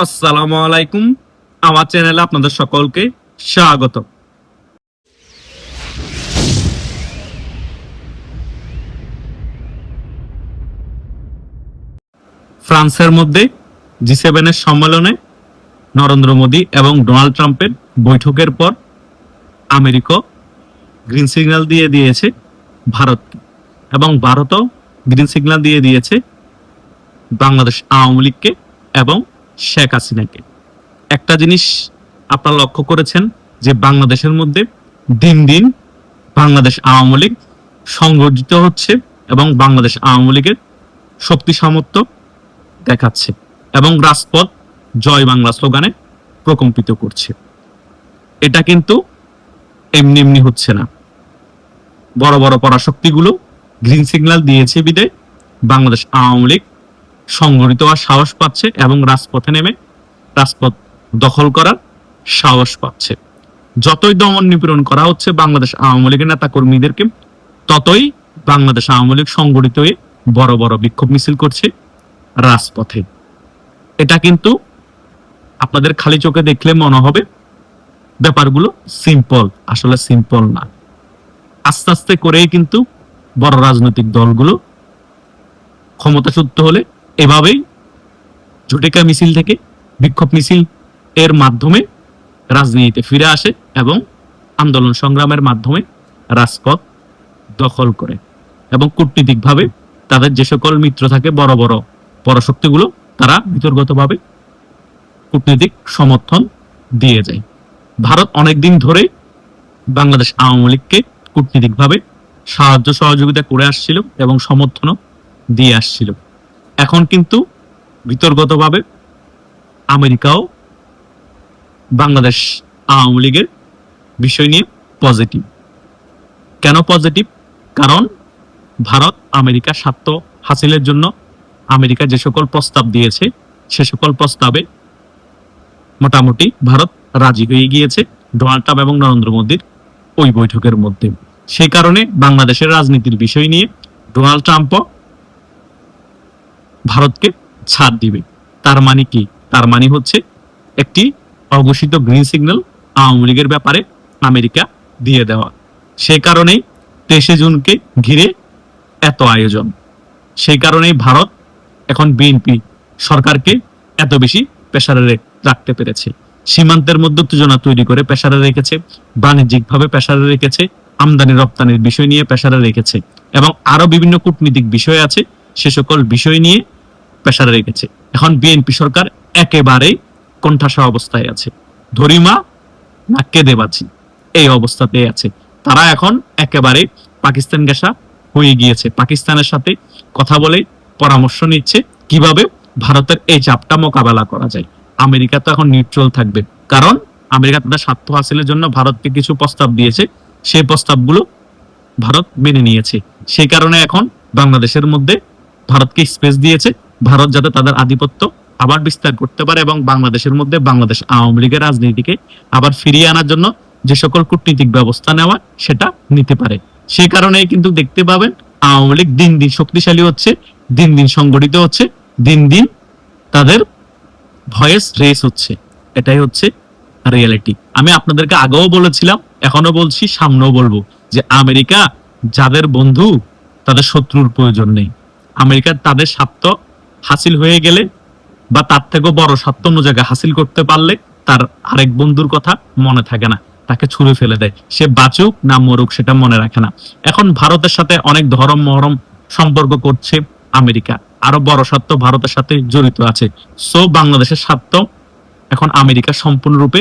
আসসালামু আলাইকুম। আমার চ্যানেলে আপনাদের সকলকে স্বাগত। ফ্রান্সের মধ্যে G7 এর সম্মেলনে নরেন্দ্র মোদী এবং ডোনাল্ড ট্রাম্পের বৈঠকের পর আমেরিকা গ্রিন সিগন্যাল দিয়ে দিয়েছে ভারতকে, এবং ভারতও গ্রিন সিগন্যাল দিয়ে দিয়েছে বাংলাদেশ আওয়ামী লীগকে এবং শেখ হাসিনাকে। একটা জিনিস আপনারা লক্ষ্য করেছেন যে বাংলাদেশের মধ্যে দিন দিন বাংলাদেশ আওয়ামী লীগ সংগঠিত হচ্ছে এবং বাংলাদেশ আওয়ামী লীগের শক্তি সামর্থ্য দেখাচ্ছে এবং রাজপথ জয় বাংলা স্লোগানে প্রকম্পিত করছে। এটা কিন্তু এমনি এমনি হচ্ছে না। বড় বড় পরাশক্তিগুলো গ্রিন সিগন্যাল দিয়েছে বিদে বাংলাদেশ আওয়ামী লীগ সংগঠিত হওয়ার সাহস পাচ্ছে এবং রাজপথে নেমে রাজপথ দখল করার সাহস পাচ্ছে। যতই দমন নিপীড়ন করা হচ্ছে বাংলাদেশ আওয়ামী লীগের নেতা কর্মীদেরকে, ততই বাংলাদেশ আওয়ামী লীগ সংগঠিত হয়ে বড় বড় বিক্ষোভ মিছিল করছে রাজপথে। এটা কিন্তু আপনাদের খালি চোখে দেখলে মনে হবে ব্যাপারগুলো সিম্পল, আসলে সিম্পল না। আস্তে আস্তে করেই কিন্তু বড় রাজনৈতিক দলগুলো ক্ষমতাচ্যুত হলে এভাবেই ঝটিকা মিছিল থেকে বিক্ষোভ মিছিল এর মাধ্যমে রাজনীতিতে ফিরে আসে এবং আন্দোলন সংগ্রামের মাধ্যমে রাজপথ দখল করে এবং কূটনীতিকভাবে তাদের যে সকল মিত্র থাকে বড় বড় পরাশক্তিগুলো, তারা বিতর্কতভাবে কূটনীতিক সমর্থন দিয়ে যায়। ভারত অনেকদিন ধরে বাংলাদেশ আওয়ামী লীগকে কূটনীতিকভাবে সাহায্য সহযোগিতা করে আসছিল এবং সমর্থনও দিয়ে আসছিল। এখন কিন্তু বিতর্কতভাবে আমেরিকাও বাংলাদেশ আওয়ামী লীগের বিষয় নিয়ে পজিটিভ। কেন পজিটিভ? কারণ ভারত আমেরিকার স্বার্থ হাসিলের জন্য আমেরিকা যে সকল প্রস্তাব দিয়েছে সে সকল প্রস্তাবে মোটামুটি ভারত রাজি হয়ে গিয়েছে ডোনাল্ড ট্রাম্প এবং নরেন্দ্র মোদীর ওই বৈঠকের মধ্যে। সেই কারণে বাংলাদেশের রাজনীতির বিষয় নিয়ে ডোনাল্ড ট্রাম্পও ভারতকে ছাড় দিবে। তার মানে কি? তার মানে হচ্ছে একটি অঘোষিত গ্রিন সিগন্যাল আওয়ামী লীগের ব্যাপারে আমেরিকা দিয়ে দেওয়া। সেই কারণেই 23 জুনকে ঘিরে এত আয়োজন। সেই কারণেই ভারত এখন বিএনপি সরকারকে এত বেশি প্রেসারে রাখতে পেরেছে। সীমান্তের মধ্যে উত্তেজনা তৈরি করে প্রেসারে রেখেছে, বাণিজ্যিকভাবে প্রেসারে রেখেছে, আমদানি রপ্তানির বিষয় নিয়ে প্রেসারে রেখেছে এবং আরো বিভিন্ন কূটনীতিক বিষয় আছে, সে সকল বিষয় নিয়ে প্রেসারে রেখেছে। এখন বিএনপি সরকার একেবারে কোণঠাসা অবস্থায় আছে, ধরিমা না কেঁদে বাঁচি এই অবস্থাতে আছে। তারা এখন একেবারে পাকিস্তান ঘেঁষা হয়ে গিয়েছে। পাকিস্তানের সাথে কথা বলে পরামর্শ নিচ্ছে কিভাবে ভারতের এই চাপটা মোকাবেলা করা যায়। আমেরিকা তো এখন নিউট্রাল থাকবে, কারণ আমেরিকা তাদের স্বার্থ হাসিলের জন্য ভারতকে কিছু প্রস্তাব দিয়েছে, সেই প্রস্তাবগুলো ভারত মেনে নিয়েছে। সেই কারণে এখন বাংলাদেশের মধ্যে ভারতকে স্পেস দিয়েছে, ভারত যাতে তাদের আধিপত্য আবার বিস্তার করতে পারে এবং বাংলাদেশের মধ্যে বাংলাদেশ আওয়ামী লীগের রাজনীতিকে আবার ফিরিয়ে আনার জন্য যে সকল কূটনীতিক ব্যবস্থা নেওয়া সেটা নিতে পারে। সেই কারণেই কিন্তু দেখতে পাবেন আওয়ামী লীগ দিন দিন শক্তিশালী হচ্ছে, দিন দিন সংগঠিত হচ্ছে, দিন দিন তাদের ভয়েস রেস হচ্ছে। এটাই হচ্ছে রিয়েলিটি। আমি আপনাদেরকে আগেও বলেছিলাম, এখনো বলছি, সামনেও বলবো যে আমেরিকা যাদের বন্ধু তাদের শত্রুর প্রয়োজন নেই। আমেরিকা তাদের স্বার্থ হাসিল হয়ে গেলে বা তার থেকেও বড় স্বার্থ অন্য জায়গায় হাসিল করতে পারলে তার আরেক বন্ধুর কথা মনে থাকে না, তাকে ছুঁড়ে ফেলে দেয়। সে বাঁচুক না মরুক সেটা মনে রাখে না। এখন ভারতের সাথে অনেক ধরম মহরম সম্পর্ক করছে আমেরিকা, আরো বড় স্বার্থ ভারতের সাথে জড়িত আছে। সো বাংলাদেশের স্বার্থ এখন আমেরিকা সম্পূর্ণরূপে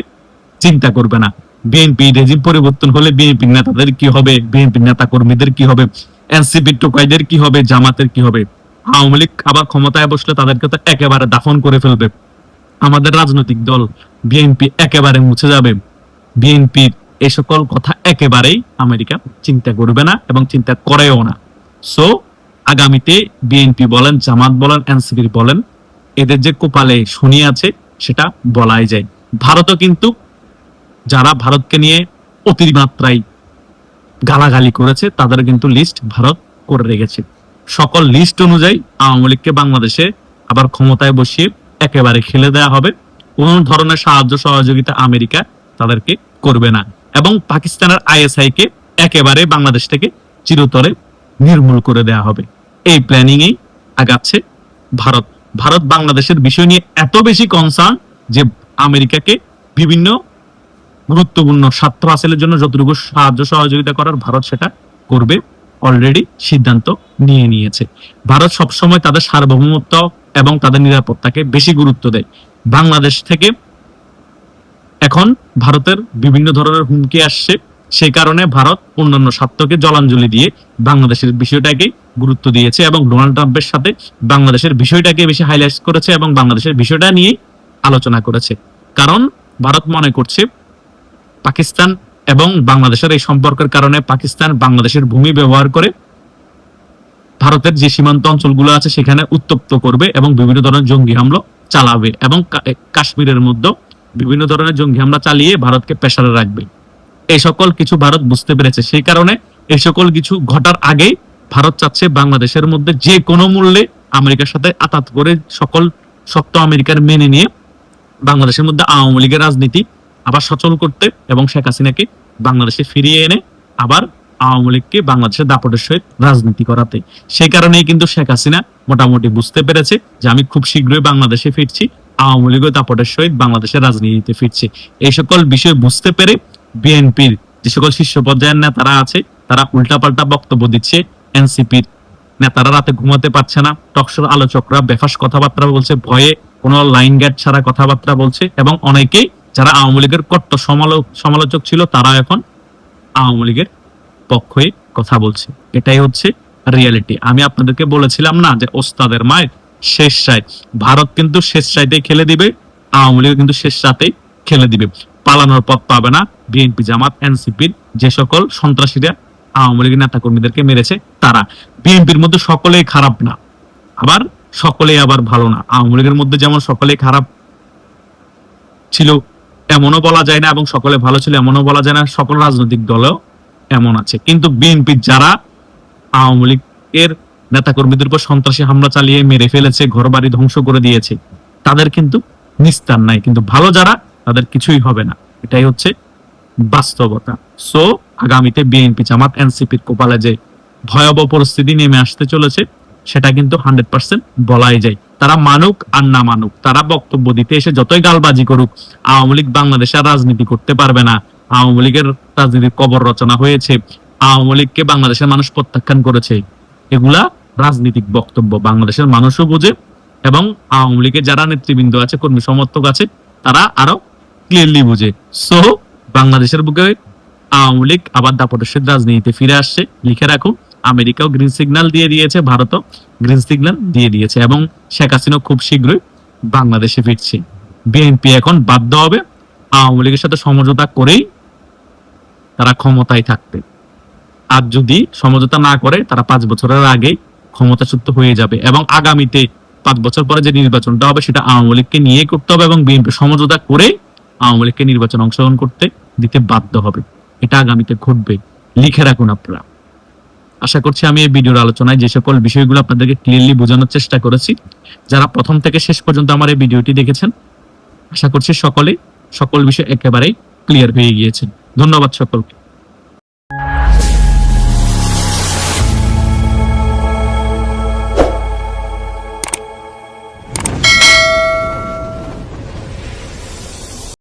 চিন্তা করবে না। বিএনপি রেজিম পরিবর্তন হলে বিএনপি নেতাদের কি হবে, বিএনপি নেতা কর্মীদের কি হবে, এনসিপি টোকাইদের কি হবে, জামাতের কি হবে। আওয়ামী লীগ আবার ক্ষমতায় বসলে তাদেরকে তো একেবারে দাফন করে ফেলবে। আমাদের রাজনৈতিক দল বিএনপি একেবারে মুছে যাবে। বিএনপির এই সকল কথা একেবারেই আমেরিকা চিন্তা করবে না এবং চিন্তা করেও না। সো আগামীতে বিএনপি বলেন, জামাত বলেন, এনসিপি বলেন, এদের যে কপালে শনি আছে সেটা বলাই যায়। ভারতও কিন্তু যারা ভারতকে নিয়ে অতিমাত্রায় গালাগালি করেছে তাদের কিন্তু লিস্ট ভারত করে রেখেছে। সকল লিস্ট অনুযায়ী আওয়ামী লীগকে বাংলাদেশে আবার ক্ষমতায় বসিয়ে একেবারে খেলে দেওয়া হবে কোন ধরনের সাহায্য সহযোগিতা আমেরিকা তাদেরকে করবে না, এবং পাকিস্তানের আইএসআই কে একেবারে বাংলাদেশ থেকে চিরতরে নির্মূল করে দেওয়া হবে। এই প্ল্যানিং এই আগাচ্ছে ভারত। ভারত বাংলাদেশের বিষয় নিয়ে এত বেশি কনসার্ন যে আমেরিকাকে বিভিন্ন গুরুত্বপূর্ণ স্বার্থ হাসিলের জন্য যতটুকু সাহায্য সহযোগিতা করার ভারত সেটা করবে, অলরেডি সিদ্ধান্ত নিয়ে নিয়েছে। ভারত সবসময় তাদের সার্বভৌমত্ব এবং তাদের নিরাপত্তাকে বেশি গুরুত্ব দেয়। বাংলাদেশ থেকে এখন ভারতের বিভিন্ন ধরনের হুমকি আসছে, সেই কারণে ভারত অন্যান্য স্বার্থকে জলাঞ্জলি দিয়ে বাংলাদেশের বিষয়টাকে গুরুত্ব দিয়েছে এবং ডোনাল্ড ট্রাম্পের সাথে বাংলাদেশের বিষয়টাকে বেশি হাইলাইট করেছে এবং বাংলাদেশের বিষয়টা নিয়ে আলোচনা করেছে। কারণ ভারত মনে করছে পাকিস্তান এবং বাংলাদেশের এই সম্পর্কের কারণে পাকিস্তান বাংলাদেশের ভূমি ব্যবহার করে ভারতের যে সীমান্ত অঞ্চলগুলো আছে সেখানে উত্তপ্ত করবে এবং বিভিন্ন ধরনের জঙ্গি হামলা চালাবে এবং কাশ্মীরের মধ্যে বিভিন্ন ধরনের জঙ্গি হামলা চালিয়ে ভারতকে প্রেসারে রাখবে। এই সকল কিছু ভারত বুঝতে পেরেছে, সেই কারণে এই সকল কিছু ঘটার আগে ভারত চাচ্ছে বাংলাদেশের মধ্যে যে কোনো মূল্যে আমেরিকার সাথে আতাত করে সকল শর্ত আমেরিকার মেনে নিয়ে বাংলাদেশের মধ্যে আওয়ামী লীগের রাজনীতি আবার সচল করতে এবং শেখ হাসিনাকে বাংলাদেশে ফিরিয়ে এনে আবার আওয়ামী লীগকে বাংলাদেশের দাপটের সহিত রাজনীতি করাতে। সেই কারণেই কিন্তু শেখ হাসিনা মোটামুটি বুঝতে পেরেছে যে আমি খুব শীঘ্রই বাংলাদেশে ফিরছি, আওয়ামী লীগের দাপটের সহিত বাংলাদেশের রাজনীতিতে ফিরছে। এই সকল বিষয় বুঝতে পেরে বিএনপির যে সকল শীর্ষ পর্যায়ের নেতারা আছে তারা উল্টাপাল্টা বক্তব্য দিচ্ছে। এনসিপির নেতারা রাতে ঘুমাতে পারছে না, টকশোর আলোচকরা বেফাস কথাবার্তা বলছে, ভয়ে কোনো লাইন গ্যাট ছাড়া কথাবার্তা বলছে, এবং অনেকেই যারা আওয়ামী লীগের কট্টর সমালোচক ছিল তারা এখন আওয়ামী লীগের পক্ষে কথা বলছে। এটাই হচ্ছে রিয়েলিটি। আমি আপনাদেরকে বলেছিলাম না যে ওস্তাদের মায়ের শেষ রায়, ভারত কিন্তু শেষ রায়তেই খেলে দিবে, আওয়ামী লীগ কিন্তু শেষ রাতেই খেলে দিবে। পালানোর পথ পাবে না বিএনপি, জামাত, এনসিপির যে সকল সন্ত্রাসীরা আওয়ামী লীগের নেতা কর্মীদেরকে মেরেছে তারা। বিএনপির মধ্যে সকলেই খারাপ না, আবার সকলেই আবার ভালো না। আওয়ামী লীগের মধ্যে যেমন সকলেই খারাপ ছিল এমনও বলা যায় না, এবং সকলে ভালো ছিল এমনও বলা যায় না। সকল রাজনৈতিক দলেও এমন আছে, কিন্তু বিএনপির যারা আওয়ামী লীগের নেতা কর্মীদের উপর সন্ত্রাসী হামলা চালিয়ে মেরে ফেলেছে, ঘর বাড়ি ধ্বংস করে দিয়েছে, তাদের কিন্তু নিস্তার নাই। কিন্তু ভালো যারা, তাদের কিছুই হবে না। এটাই হচ্ছে বাস্তবতা। সো আগামীতে বিএনপি, জামাত, এনসিপির কপালে যে ভয়াবহ পরিস্থিতি নেমে আসতে চলেছে সেটা কিন্তু 100% বলাই যায়। তারা মানুক আর না মানুক, তারা বক্তব্য দিতে এসে যতই গালবাজি করুক, আওয়ামী লীগ বাংলাদেশে আর রাজনীতি করতে পারবে না। আওয়ামী লীগের রাজনীতির কবর রচনা হয়েছে, আওয়ামী লীগকে বাংলাদেশের মানুষ প্রত্যাখ্যান করেছে, এগুলা রাজনৈতিক বক্তব্য বাংলাদেশের মানুষও বোঝে, এবং আওয়ামী লীগের যারা নেতৃবৃন্দ আছে, কর্মী সমর্থক আছে, তারা আরো ক্লিয়ারলি বুঝে। সো বাংলাদেশের বুকে আওয়ামী লীগ আবার দাপটের সহিত রাজনীতিতে ফিরে আসছে। লিখে রাখুন, আমেরিকাও গ্রিন সিগন্যাল দিয়ে দিয়েছে, ভারতও গ্রিন সিগন্যাল দিয়ে দিয়েছে, এবং শেখ হাসিনা খুব শীঘ্রই বাংলাদেশে ফিরছে। বিএনপি এখন বাধ্য হবে আওয়ামী লীগের সাথে সমঝোতা করেই তারা ক্ষমতায় থাকতে। আর যদি সমঝোতা না করে তারা 5 বছরের আগেই ক্ষমতাচ্যুত হয়ে যাবে, এবং আগামীতে 5 বছর পরে যে নির্বাচনটা হবে সেটা আওয়ামী লীগকে নিয়ে করতে হবে, এবং বিএনপি সমঝোতা করে আওয়ামী লীগকে নির্বাচন অংশগ্রহণ করতে দিতে বাধ্য হবে। এটা আগামীতে ঘটবে, লিখে রাখুন আপনারা। আশা করছি আমি এই ভিডিওর আলোচনায় যে সকল বিষয়গুলো আপনাদেরকে ক্লিয়ারলি বোঝানোর চেষ্টা করেছি। যারা প্রথম থেকে শেষ পর্যন্ত আমার এই ভিডিওটি দেখেছেন, আশা করছি সকল বিষয় একেবারেই ক্লিয়ার হয়ে গিয়েছে। ধন্যবাদ সকলকে।